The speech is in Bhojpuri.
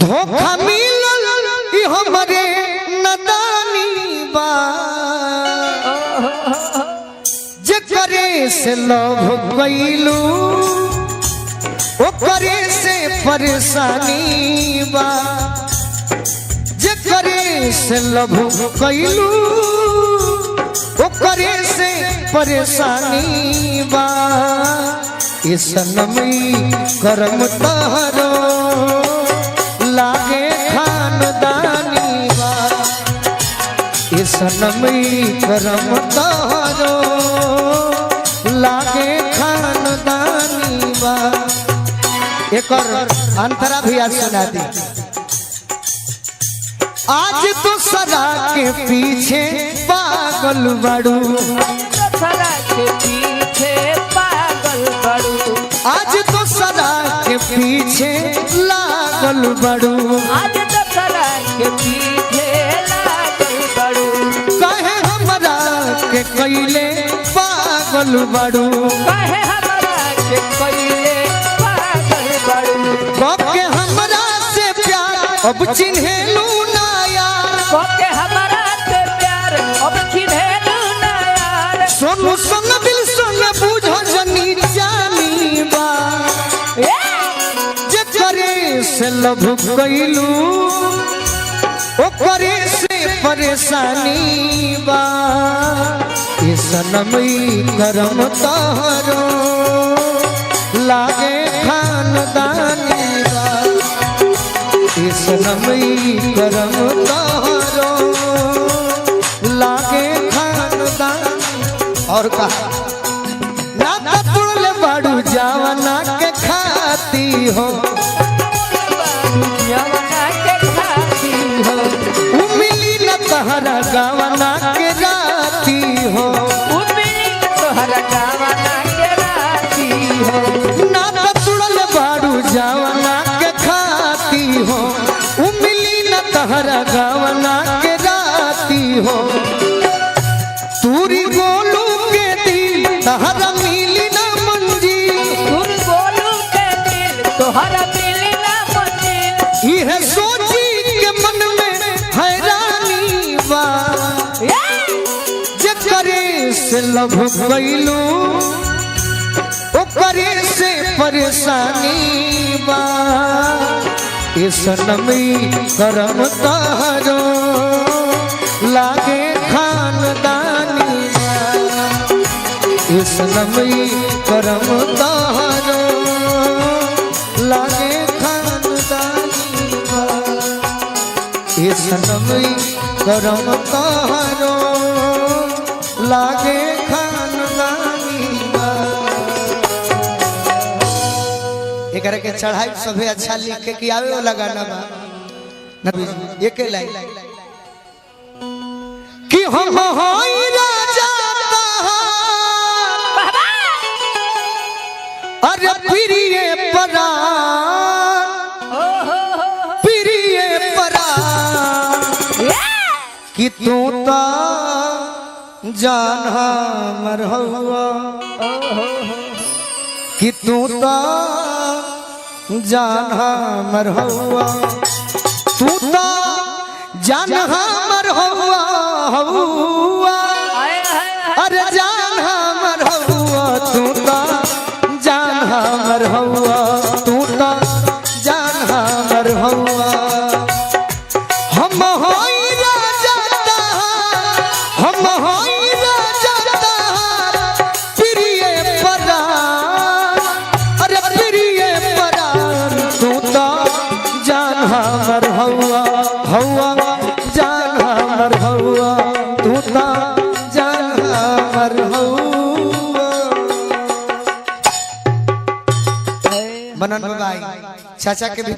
धोखा मिलल ई हमरे नदानी बा जे करे से लव कइलू ओ करे से परेशानी बा जे करे से लव कइलू ओ करे से परेशानी बा इस सनमी करम तहरो लागे खानदानी बा इस सनमी करम तहरो लागे खानदानी बा। एक और अंतरा भी आज सुना दी। आज तो सदा के पीछे पागल बड़ू सदा के पीछे पागल बड़ू आज तो सदा के पीछे लागल बड़ू आज तो सदा के पीछे लागल बड़ू कहे हमरा के कइले पागल बड़ू कहे हमरा के कइले पागल बड़ू के हमरा से प्यार अब चिन्हेलू ना यार के हमरा से प्यार अब चिन्हेलू ना यार सोनू संग दिल संग बुझो जनी जानी बा जे करे से लव कइलू ओ करे से परेशानी बा ये सनमी करम तहरो लागे खानदानी बा ये सनमी करम तहरो लागे खानदानी। और कहा ना तोड़ले बाड़ू जवाना के खाती हो जवाना के खाती हो उमिली न तहरा गवाना के राती हो उमिली न तोहरा गवाना के राती हो ना तोड़ले बाड़ू जवाना के खाती हो उमिली न तहरा गवाना के राती हो तूरी गोलू के दिल तहरा मिली न मंजी तुम बोलू के दिल तोहरा मिली ना मंजिल यह सोची के मन में हैरानी बा जे करे से लव कइलू ओ करे से परेशानी बा ये सनमी करम तहरो लागे खानदानी बा ये सनमी करम तहरो लागे खानदानी बा ये सनमी करम तहरो लागे खानदानी बा। एकरा के चढ़ाई सभे अच्छा लिख के कि आवे वाला गाना बा नबी एक लाइन कि हम होई राजा तहार अरे प्रिय परा प्रिय परा कि तू तो जान हमर हवा कि तू तो जान हमर हवा तू तो जान हमर हवा हवा अरे जान हमर हवा तू तो जान हमर हवा तू तो जान हमर हवा हम होई राजा तहार हम होई राजा तहार प्रिय परार अरे प्रिय परार तू तो जान हमर हवा हवा जान हमर हवा तू तो जान हमर हवा। बनन भाई चाचा के भी